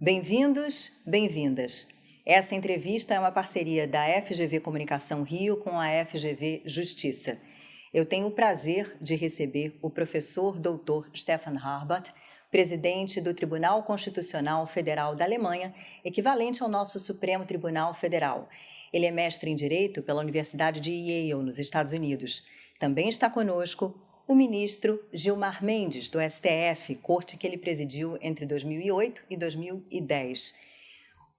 Bem-vindos, bem-vindas. Essa entrevista é uma parceria da FGV Comunicação Rio com a FGV Justiça. Eu tenho o prazer de receber o professor Dr. Stefan Harbert, presidente do Tribunal Constitucional Federal da Alemanha, equivalente ao nosso Supremo Tribunal Federal. Ele é mestre em Direito pela Universidade de Yale, nos Estados Unidos. Também está conosco o ministro Gilmar Mendes, do STF, corte que ele presidiu entre 2008 e 2010.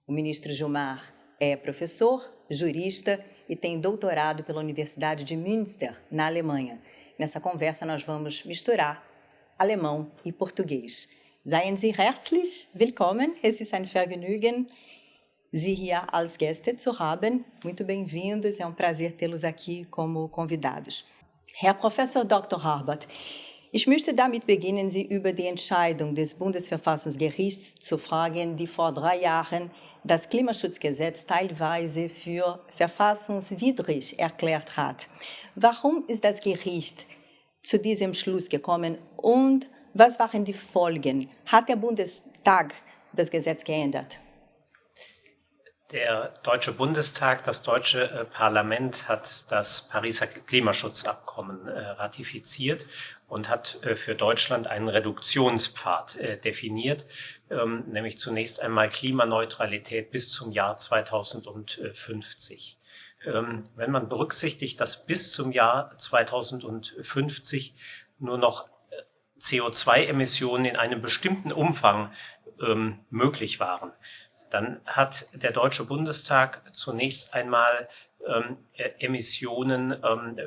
O ministro Gilmar é professor, jurista e tem doutorado pela Universidade de Münster, na Alemanha. Nessa conversa nós vamos misturar alemão e português. Seien Sie herzlich willkommen, es ist ein Vergnügen, Sie hier als Gäste zu haben. Muito bem-vindos, é um prazer tê-los aqui como convidados. Herr Professor Dr. Harbert, ich möchte damit beginnen, Sie über die Entscheidung des Bundesverfassungsgerichts zu fragen, die vor 3 Jahren das Klimaschutzgesetz teilweise für verfassungswidrig erklärt hat. Warum ist das Gericht zu diesem Schluss gekommen und was waren die Folgen? Hat der Bundestag das Gesetz geändert? Der Deutsche Bundestag, das deutsche Parlament hat das Pariser Klimaschutzabkommen ratifiziert und hat für Deutschland einen Reduktionspfad definiert, nämlich zunächst einmal Klimaneutralität bis zum Jahr 2050. Wenn man berücksichtigt, dass bis zum Jahr 2050 nur noch CO2-Emissionen in einem bestimmten Umfang möglich waren, dann hat der Deutsche Bundestag zunächst einmal Emissionen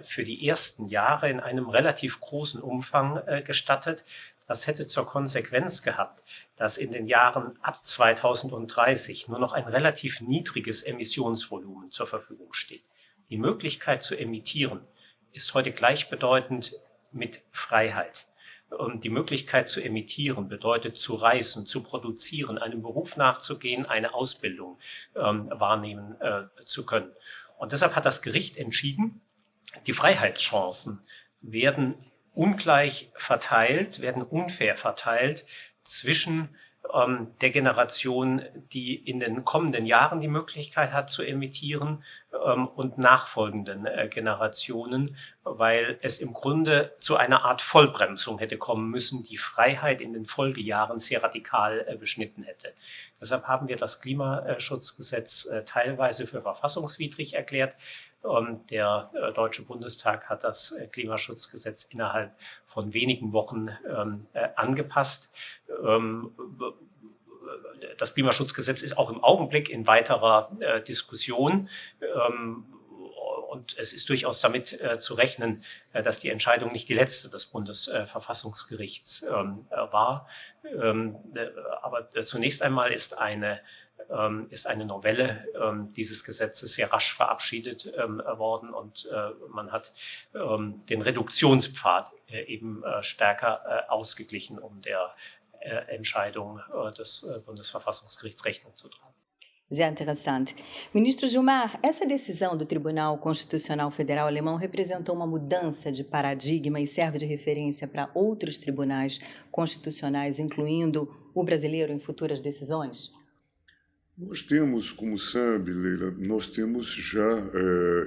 für die ersten Jahre in einem relativ großen Umfang gestattet. Das hätte zur Konsequenz gehabt, dass in den Jahren ab 2030 nur noch ein relativ niedriges Emissionsvolumen zur Verfügung steht. Die Möglichkeit zu emittieren ist heute gleichbedeutend mit Freiheit. Die Möglichkeit zu emittieren bedeutet zu reisen, zu produzieren, einem Beruf nachzugehen, eine Ausbildung wahrnehmen zu können. Und deshalb hat das Gericht entschieden, die Freiheitschancen werden ungleich verteilt, werden unfair verteilt zwischen der Generation, die in den kommenden Jahren die Möglichkeit hat zu emittieren und nachfolgenden Generationen, weil es im Grunde zu einer Art Vollbremsung hätte kommen müssen, die Freiheit in den Folgejahren sehr radikal beschnitten hätte. Deshalb haben wir das Klimaschutzgesetz teilweise für verfassungswidrig erklärt. Der Deutsche Bundestag hat das Klimaschutzgesetz innerhalb von wenigen Wochen angepasst. Das Klimaschutzgesetz ist auch im Augenblick in weiterer Diskussion. Und es ist durchaus damit zu rechnen, dass die Entscheidung nicht die letzte des Bundesverfassungsgerichts war. Aber zunächst einmal ist eine Novelle dieses Gesetzes sehr rasch verabschiedet worden und man hat den Reduktionspfad eben stärker ausgeglichen, um der Entscheidung des Bundesverfassungsgerichts Rechnung zu tragen. Sehr interessante. Ministro Gilmar, essa decisão do Tribunal Constitucional Federal Alemão representou uma mudança de paradigma e serve de referência para outros tribunais constitucionais, incluindo o brasileiro, em futuras decisões? Nós temos, como sabe, Leila, nós temos já,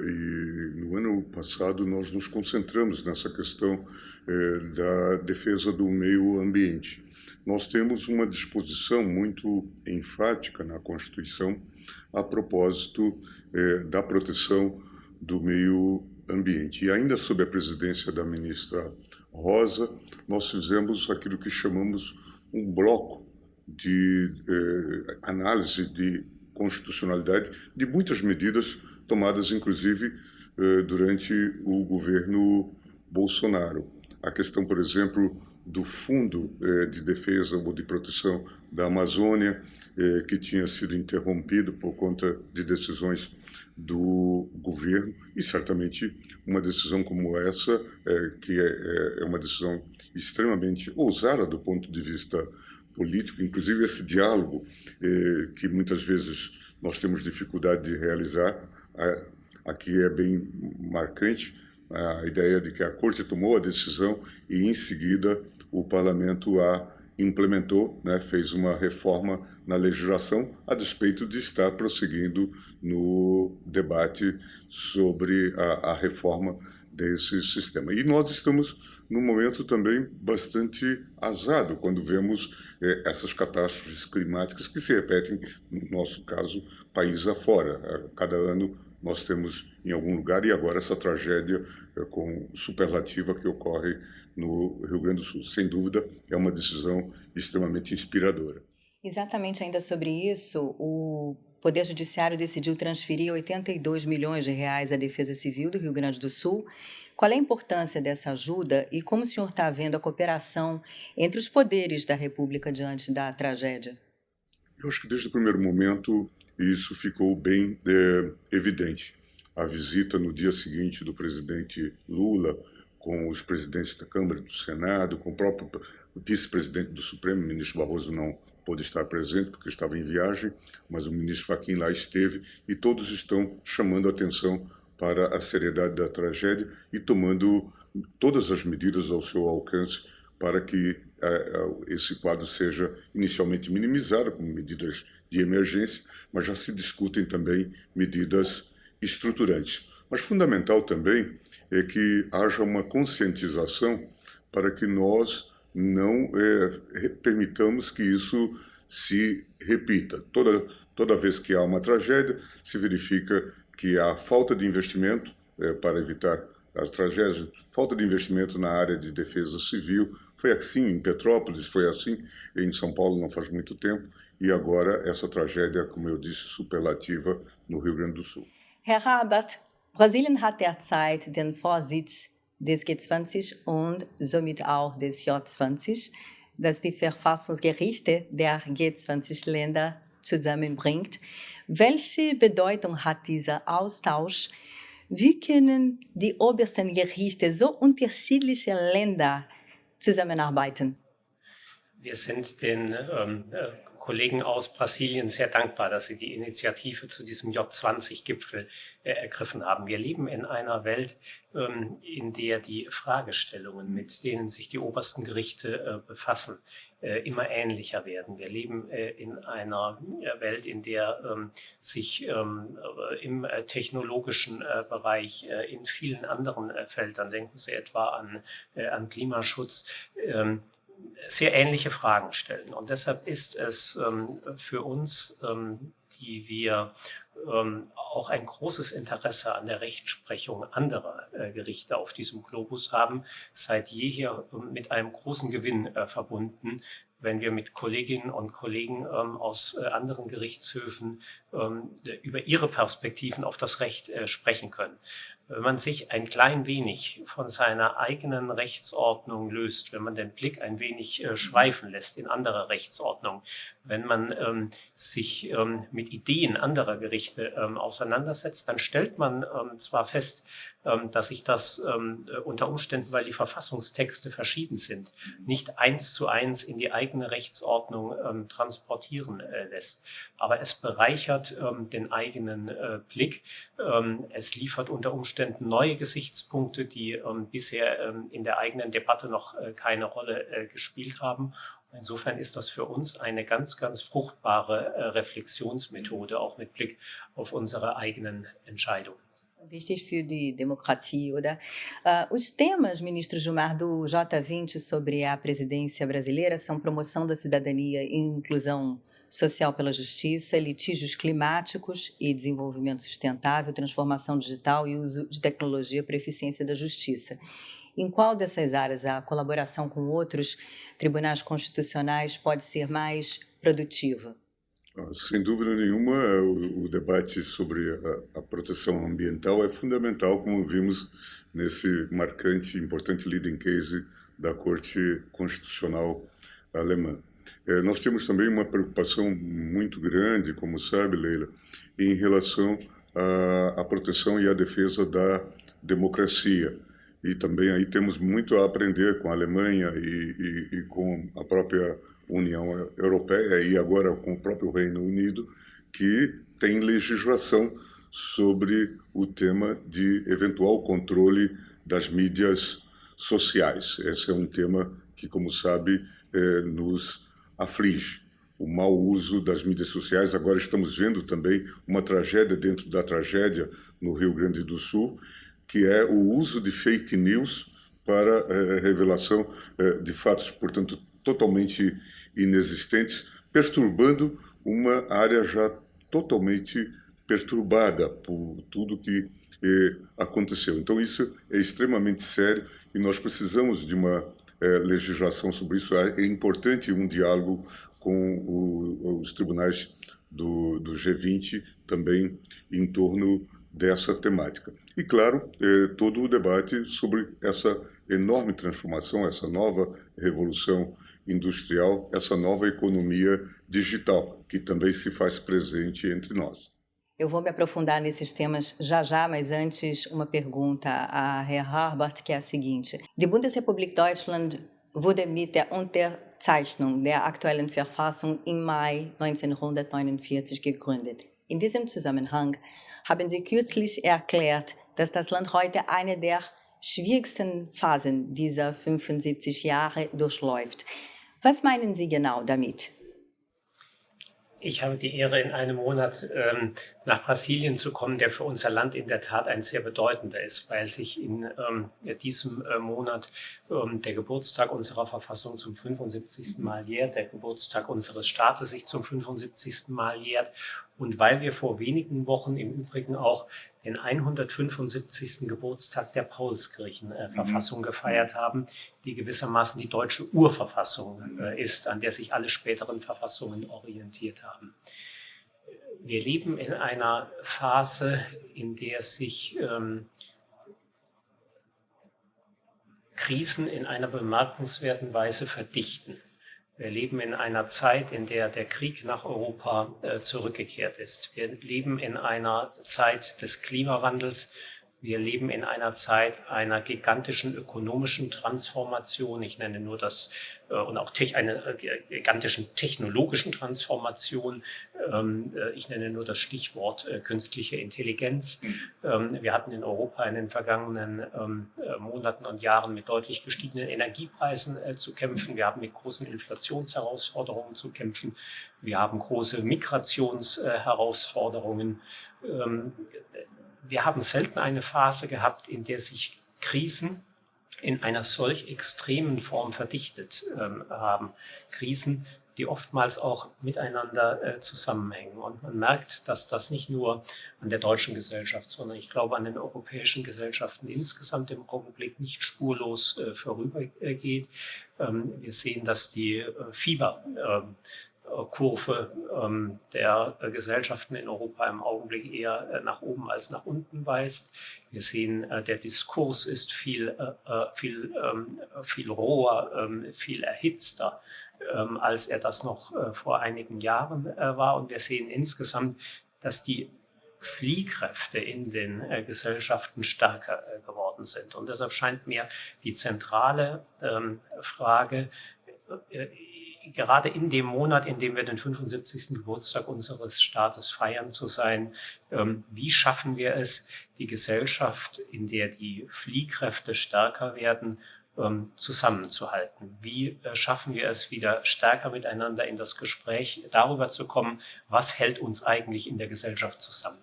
e no ano passado nós nos concentramos nessa questão da defesa do meio ambiente. Nós temos uma disposição muito enfática na Constituição a propósito da proteção do meio ambiente. E ainda sob a presidência da ministra Rosa, nós fizemos aquilo que chamamos um bloco de análise de constitucionalidade de muitas medidas tomadas, inclusive, durante o governo Bolsonaro. A questão, por exemplo, do Fundo de Defesa ou de Proteção da Amazônia, que tinha sido interrompido por conta de decisões do governo, e certamente uma decisão como essa, que é uma decisão extremamente ousada do ponto de vista político, inclusive esse diálogo que muitas vezes nós temos dificuldade de realizar, aqui é bem marcante a ideia de que a Corte tomou a decisão e, em seguida, o Parlamento a implementou, né, fez uma reforma na legislação a despeito de estar prosseguindo no debate sobre a reforma desse sistema. E nós estamos num momento também bastante azado quando vemos essas catástrofes climáticas que se repetem, no nosso caso, país afora. Cada ano nós temos em algum lugar, e agora essa tragédia com superlativa que ocorre no Rio Grande do Sul. Sem dúvida, é uma decisão extremamente inspiradora. Exatamente ainda sobre isso, o Poder Judiciário decidiu transferir 82 milhões de reais à Defesa Civil do Rio Grande do Sul. Qual é a importância dessa ajuda e como o senhor está vendo a cooperação entre os poderes da República diante da tragédia? Eu acho que desde o primeiro momento isso ficou bem evidente. A visita no dia seguinte do presidente Lula, com os presidentes da Câmara e do Senado, com o próprio vice-presidente do Supremo, o ministro Barroso não pôde estar presente porque estava em viagem, mas o ministro Fachin lá esteve, e todos estão chamando a atenção para a seriedade da tragédia e tomando todas as medidas ao seu alcance para que esse quadro seja inicialmente minimizado, com medidas de emergência, mas já se discutem também medidas estruturantes. Mas fundamental também é que haja uma conscientização para que nós não permitamos que isso se repita. Toda vez que há uma tragédia, se verifica que há falta de investimento para evitar as tragédias, falta de investimento na área de defesa civil. Foi assim em Petrópolis, foi assim em São Paulo não faz muito tempo, e agora essa tragédia, como eu disse, superlativa no Rio Grande do Sul. Herr Rabert, Brasilien hat derzeit den Vorsitz des G20 und somit auch des J20, das die Verfassungsgerichte der G20-Länder zusammenbringt. Welche Bedeutung hat dieser Austausch? Wie können die obersten Gerichte so unterschiedlicher Länder zusammenarbeiten? Wir sind den Kollegen aus Brasilien sehr dankbar, dass sie die Initiative zu diesem J20-Gipfel ergriffen haben. Wir leben in einer Welt, in der die Fragestellungen, mit denen sich die obersten Gerichte befassen, immer ähnlicher werden. Wir leben in einer Welt, in der sich im technologischen Bereich, in vielen anderen Feldern, denken Sie etwa an Klimaschutz, sehr ähnliche Fragen stellen. Und deshalb ist es für uns, die wir auch ein großes Interesse an der Rechtsprechung anderer Gerichte auf diesem Globus haben, seit jeher mit einem großen Gewinn verbunden, wenn wir mit Kolleginnen und Kollegen aus anderen Gerichtshöfen über ihre Perspektiven auf das Recht sprechen können. Wenn man sich ein klein wenig von seiner eigenen Rechtsordnung löst, wenn man den Blick ein wenig schweifen lässt in andere Rechtsordnungen, wenn man sich mit Ideen anderer Gerichte auseinandersetzt, dann stellt man zwar fest, dass sich das unter Umständen, weil die Verfassungstexte verschieden sind, nicht 1:1 in die eigene Rechtsordnung transportieren lässt. Aber es bereichert den eigenen Blick. Es liefert unter Umständen neue Gesichtspunkte, die bisher in der eigenen Debatte noch keine Rolle gespielt haben. Insofern ist das für uns eine ganz, ganz fruchtbare Reflexionsmethode, auch mit Blick auf unsere eigenen Entscheidungen. Wichtig für die Demokratie, oder? Os temas, ministro Gilmar, do J20 sobre a presidência brasileira são promoção da cidadania e inclusão social pela justiça, litígios climáticos e desenvolvimento sustentável, transformação digital e uso de tecnologia para a eficiência da justiça. Em qual dessas áreas a colaboração com outros tribunais constitucionais pode ser mais produtiva? Sem dúvida nenhuma, o debate sobre a proteção ambiental é fundamental, como vimos nesse marcante e importante leading case da Corte Constitucional Alemã. Nós temos também uma preocupação muito grande, como sabe, Leila, em relação à proteção e à defesa da democracia. E também aí temos muito a aprender com a Alemanha e com a própria União Europeia e agora com o próprio Reino Unido, que tem legislação sobre o tema de eventual controle das mídias sociais. Esse é um tema que, como sabe, nos aflige. O mau uso das mídias sociais. Agora estamos vendo também uma tragédia dentro da tragédia no Rio Grande do Sul, que é o uso de fake news para revelação de fatos, portanto, totalmente inexistentes, perturbando uma área já totalmente perturbada por tudo que aconteceu. Então, isso é extremamente sério e nós precisamos de uma legislação sobre isso. É importante um diálogo com os tribunais do G20 também em torno dessa temática. E, claro, todo o debate sobre essa enorme transformação, essa nova revolução industrial, essa nova economia digital, que também se faz presente entre nós. Eu vou me aprofundar nesses temas já já, mas antes uma pergunta a Herr Harbart, que é a seguinte. Die Bundesrepublik Deutschland wurde mit der Unterzeichnung der aktuellen Verfassung im Mai 1949 gegründet. In diesem Zusammenhang haben Sie kürzlich erklärt, dass das Land heute eine der schwierigsten Phasen dieser 75 Jahre durchläuft. Was meinen Sie genau damit? Ich habe die Ehre, in einem Monat nach Brasilien zu kommen, der für unser Land in der Tat ein sehr bedeutender ist, weil sich in diesem Monat der Geburtstag unserer Verfassung zum 75. Mal jährt, der Geburtstag unseres Staates sich zum 75. Mal jährt und weil wir vor wenigen Wochen im Übrigen auch den 175. Geburtstag der Paulskirchenverfassung gefeiert haben, die gewissermaßen die deutsche Urverfassung ist, an der sich alle späteren Verfassungen orientiert haben. Wir leben in einer Phase, in der sich Krisen in einer bemerkenswerten Weise verdichten. Wir leben in einer Zeit, in der der Krieg nach Europa zurückgekehrt ist. Wir leben in einer Zeit des Klimawandels. Wir leben in einer Zeit einer gigantischen ökonomischen Transformation. Ich nenne nur das, und auch einer gigantischen technologischen Transformation. Ich nenne nur das Stichwort künstliche Intelligenz. Wir hatten in Europa in den vergangenen Monaten und Jahren mit deutlich gestiegenen Energiepreisen zu kämpfen. Wir haben mit großen Inflationsherausforderungen zu kämpfen. Wir haben große Migrationsherausforderungen. Wir haben selten eine Phase gehabt, in der sich Krisen in einer solch extremen Form verdichtet haben. Krisen, die oftmals auch miteinander zusammenhängen. Und man merkt, dass das nicht nur an der deutschen Gesellschaft, sondern ich glaube an den europäischen Gesellschaften insgesamt im Augenblick nicht spurlos vorübergeht. Wir sehen, dass die Fieberkurve der Gesellschaften in Europa im Augenblick eher nach oben als nach unten weist. Wir sehen, der Diskurs ist viel roher, viel erhitzter, als er das noch vor einigen Jahren war. Und wir sehen insgesamt, dass die Fliehkräfte in den Gesellschaften stärker geworden sind. Und deshalb scheint mir die zentrale Frage, gerade in dem Monat, in dem wir den 75. Geburtstag unseres Staates feiern, zu sein, wie schaffen wir es, die Gesellschaft, in der die Fliehkräfte stärker werden, zusammenzuhalten? Wie schaffen wir es, wieder stärker miteinander in das Gespräch darüber zu kommen, was hält uns eigentlich in der Gesellschaft zusammen?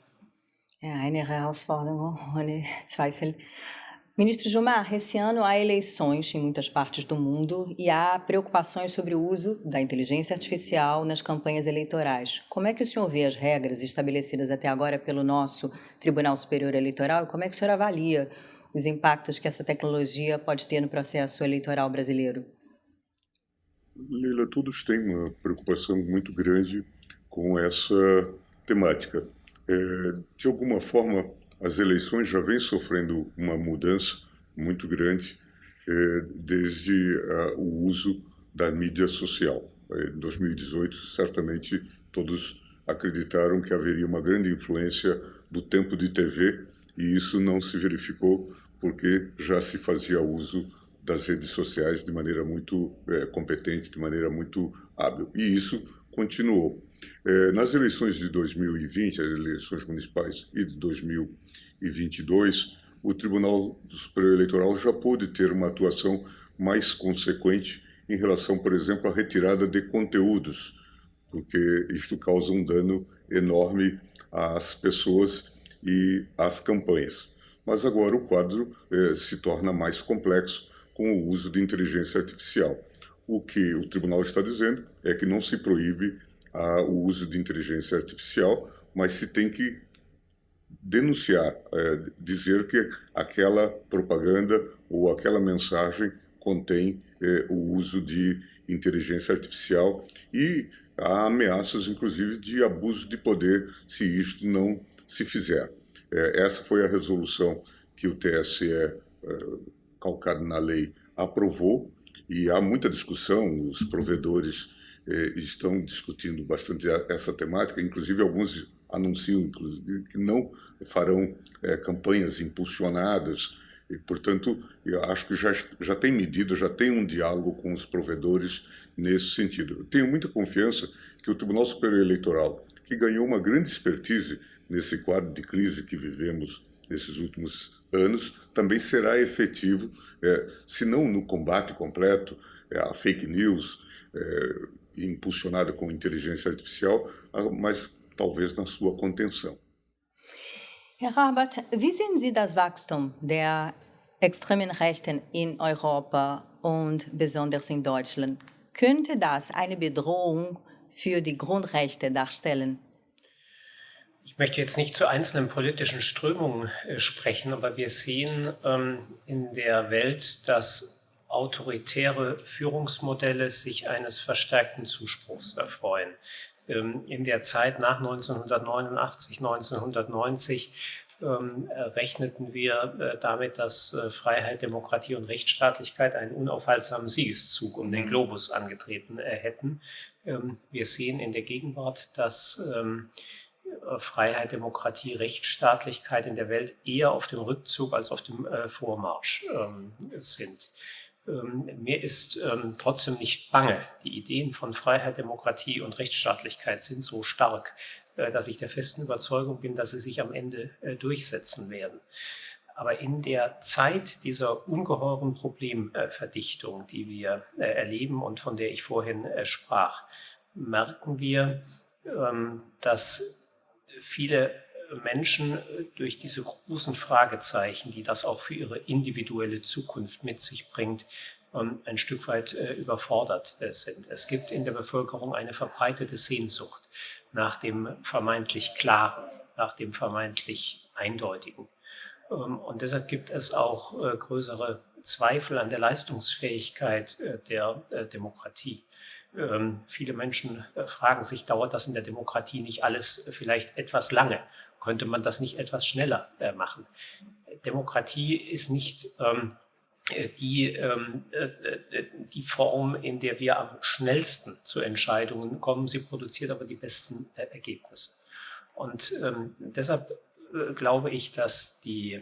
É eine Herausforderung, ohne Zweifel. Ministro Gilmar, esse ano há eleições em muitas partes do mundo e há preocupações sobre o uso da inteligência artificial nas campanhas eleitorais. Como é que o senhor vê as regras estabelecidas até agora pelo nosso Tribunal Superior Eleitoral e como é que o senhor avalia os impactos que essa tecnologia pode ter no processo eleitoral brasileiro? Leila, todos têm uma preocupação muito grande com essa temática. De alguma forma, as eleições já vêm sofrendo uma mudança muito grande desde o uso da mídia social. Em 2018, certamente, todos acreditaram que haveria uma grande influência do tempo de TV e isso não se verificou porque já se fazia uso das redes sociais de maneira muito competente, de maneira muito hábil. E isso continuou. Nas eleições de 2020, as eleições municipais e de 2022, o Tribunal Superior Eleitoral já pôde ter uma atuação mais consequente em relação, por exemplo, à retirada de conteúdos, porque isto causa um dano enorme às pessoas e às campanhas. Mas agora o quadro se torna mais complexo com o uso de inteligência artificial. O que o tribunal está dizendo é que não se proíbe o uso de inteligência artificial, mas se tem que denunciar, dizer que aquela propaganda ou aquela mensagem contém o uso de inteligência artificial e há ameaças, inclusive, de abuso de poder se isto não se fizer. Essa foi a resolução que o TSE, calcado na lei, aprovou e há muita discussão, os provedores estão discutindo bastante essa temática, inclusive alguns anunciam que não farão campanhas impulsionadas e, portanto, eu acho que já tem medida, já tem um diálogo com os provedores nesse sentido. Eu tenho muita confiança que o Tribunal Superior Eleitoral, que ganhou uma grande expertise nesse quadro de crise que vivemos nesses últimos anos, também será efetivo, se não no combate completo à fake news, impulsionada com inteligência artificial, mas talvez na sua contenção. Herr Rabat, wie sehen Sie das Wachstum der extremen Rechten in Europa und besonders in Deutschland? Könnte das eine Bedrohung für die Grundrechte darstellen? Ich möchte jetzt nicht zu einzelnen politischen Strömungen sprechen, aber wir sehen in der Welt, dass autoritäre Führungsmodelle sich eines verstärkten Zuspruchs erfreuen. In der Zeit nach 1989, 1990 rechneten wir damit, dass Freiheit, Demokratie und Rechtsstaatlichkeit einen unaufhaltsamen Siegeszug um den Globus angetreten hätten. Wir sehen in der Gegenwart, dass Freiheit, Demokratie, Rechtsstaatlichkeit in der Welt eher auf dem Rückzug als auf dem Vormarsch sind. Mir ist trotzdem nicht bange. Die Ideen von Freiheit, Demokratie und Rechtsstaatlichkeit sind so stark, dass ich der festen Überzeugung bin, dass sie sich am Ende durchsetzen werden. Aber in der Zeit dieser ungeheuren Problemverdichtung, die wir erleben und von der ich vorhin sprach, merken wir, dass viele Menschen durch diese großen Fragezeichen, die das auch für ihre individuelle Zukunft mit sich bringt, ein Stück weit überfordert sind. Es gibt in der Bevölkerung eine verbreitete Sehnsucht nach dem vermeintlich Klaren, nach dem vermeintlich Eindeutigen. Und deshalb gibt es auch größere Zweifel an der Leistungsfähigkeit der Demokratie. Viele Menschen fragen sich, dauert das in der Demokratie nicht alles vielleicht etwas lange? Könnte man das nicht etwas schneller machen? Demokratie ist nicht die Form, in der wir am schnellsten zu Entscheidungen kommen. Sie produziert aber die besten Ergebnisse. Und deshalb glaube ich, dass die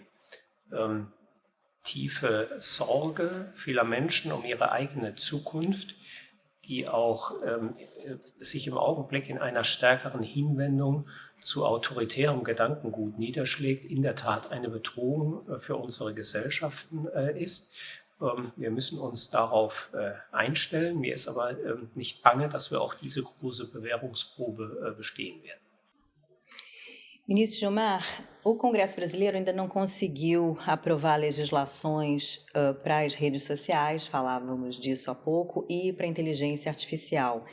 tiefe Sorge vieler Menschen um ihre eigene Zukunft, die auch sich im Augenblick in einer stärkeren Hinwendung zu autoritärem Gedankengut niederschlägt, in der Tat eine Bedrohung für unsere Gesellschaften ist. Wir müssen uns darauf einstellen. Mir ist aber nicht bange, dass wir auch diese große Bewährungsprobe bestehen werden. Ministro Gilmar, o Congresso brasileiro ainda não conseguiu aprovar legislações para as redes sociais, falávamos disso há pouco, e para a inteligência artificial.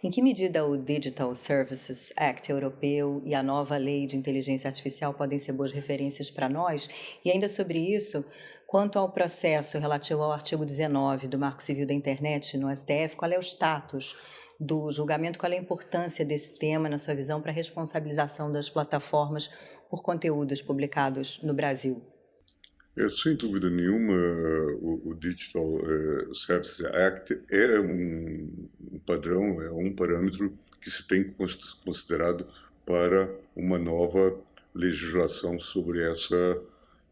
Em que medida o Digital Services Act europeu e a nova lei de inteligência artificial podem ser boas referências para nós? E ainda sobre isso, quanto ao processo relativo ao artigo 19 do Marco Civil da Internet no STF, qual é o status do julgamento, qual é a importância desse tema na sua visão para a responsabilização das plataformas por conteúdos publicados no Brasil? Sem dúvida nenhuma, o Digital Services Act é um padrão, é um parâmetro que se tem considerado para uma nova legislação sobre essa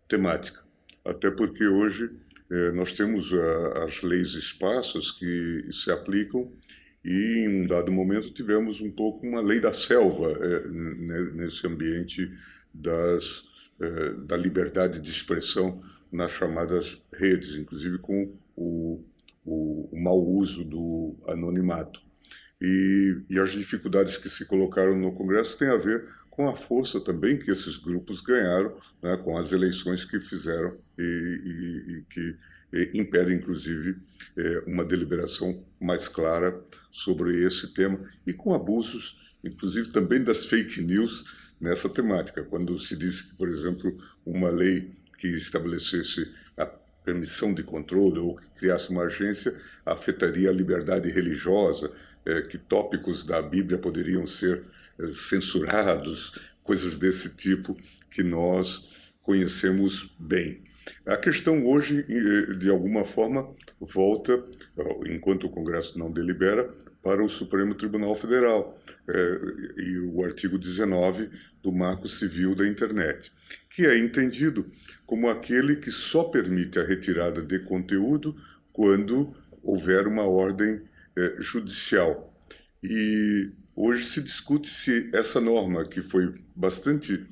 temática. Até porque hoje nós temos as leis esparsas que se aplicam e, em um dado momento, tivemos um pouco uma lei da selva nesse ambiente da liberdade de expressão nas chamadas redes, inclusive com o o mau uso do anonimato. E as dificuldades que se colocaram no Congresso têm a ver com a força também que esses grupos ganharam, né, com as eleições que fizeram e que impedem, inclusive, uma deliberação mais clara sobre esse tema e com abusos, inclusive também das fake news nessa temática. Quando se disse que, por exemplo, uma lei que estabelecesse a permissão de controle ou que criasse uma agência afetaria a liberdade religiosa, que tópicos da Bíblia poderiam ser censurados, coisas desse tipo que nós conhecemos bem. A questão hoje, de alguma forma, volta, enquanto o Congresso não delibera, para o Supremo Tribunal Federal e o artigo 19 do Marco Civil da Internet, que é entendido como aquele que só permite a retirada de conteúdo quando houver uma ordem judicial. E hoje se discute se essa norma, que foi bastante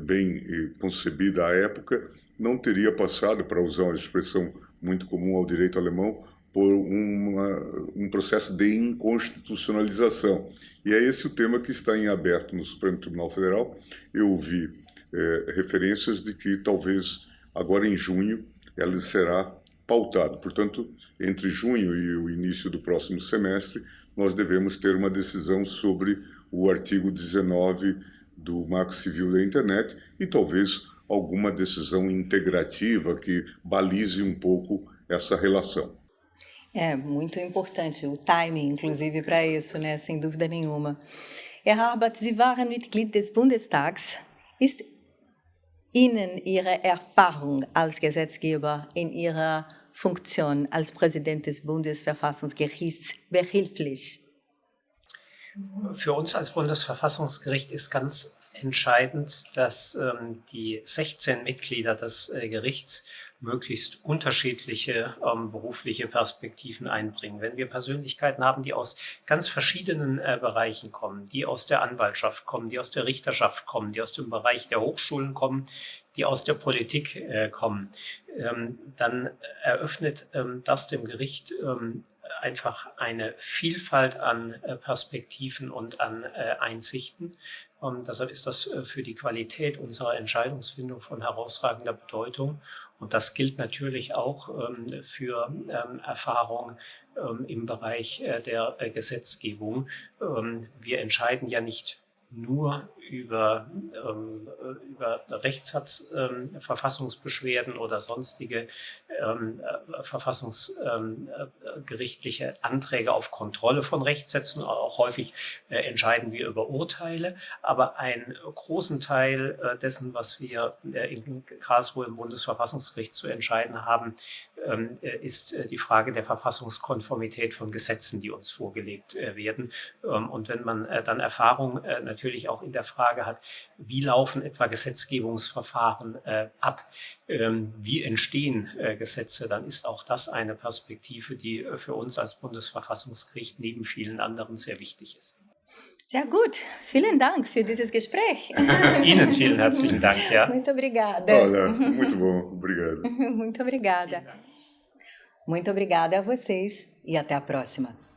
bem concebida à época, não teria passado, para usar uma expressão muito comum ao direito alemão, por um processo de inconstitucionalização. E é esse o tema que está em aberto no Supremo Tribunal Federal. Eu ouvi referências de que talvez agora em junho ela será pautado. Portanto, entre junho e o início do próximo semestre, nós devemos ter uma decisão sobre o artigo 19 do Marco Civil da Internet e talvez alguma decisão integrativa que balize um pouco essa relação. É muito importante o timing, inclusive, para isso, né? Sem dúvida nenhuma. Herr Harbert, Sie waren Mitglied des Bundestags. Ist Ihnen Ihre Erfahrung als Gesetzgeber in Ihrer Funktion als Präsident des Bundesverfassungsgerichts behilflich? Für uns als Bundesverfassungsgericht ist ganz entscheidend, dass die 16 Mitglieder des Gerichts möglichst unterschiedliche berufliche Perspektiven einbringen. Wenn wir Persönlichkeiten haben, die aus ganz verschiedenen Bereichen kommen, die aus der Anwaltschaft kommen, die aus der Richterschaft kommen, die aus dem Bereich der Hochschulen kommen, die aus der Politik kommen, dann eröffnet das dem Gericht einfach eine Vielfalt an Perspektiven und an Einsichten. Deshalb ist das für die Qualität unserer Entscheidungsfindung von herausragender Bedeutung. Und das gilt natürlich auch für Erfahrung im Bereich der Gesetzgebung. Wir entscheiden ja nicht nur über Rechtssatzverfassungsbeschwerden oder sonstige verfassungsgerichtliche Anträge auf Kontrolle von Rechtssätzen. Auch häufig entscheiden wir über Urteile. Aber einen großen Teil dessen, was wir in Karlsruhe im Bundesverfassungsgericht zu entscheiden haben, ist die Frage der Verfassungskonformität von Gesetzen, die uns vorgelegt werden. Und wenn man dann Erfahrung natürlich auch in der Frage hat, wie laufen etwa Gesetzgebungsverfahren ab, wie entstehen Gesetze, dann ist auch das eine Perspektive, die für uns als Bundesverfassungsgericht neben vielen anderen sehr wichtig ist. Sehr gut. Vielen Dank für dieses Gespräch. Ihnen vielen herzlichen Dank. Ja. Muito obrigada. Olha, muito bom. Obrigado. Muito obrigada. Muito obrigada a vocês e até a próxima.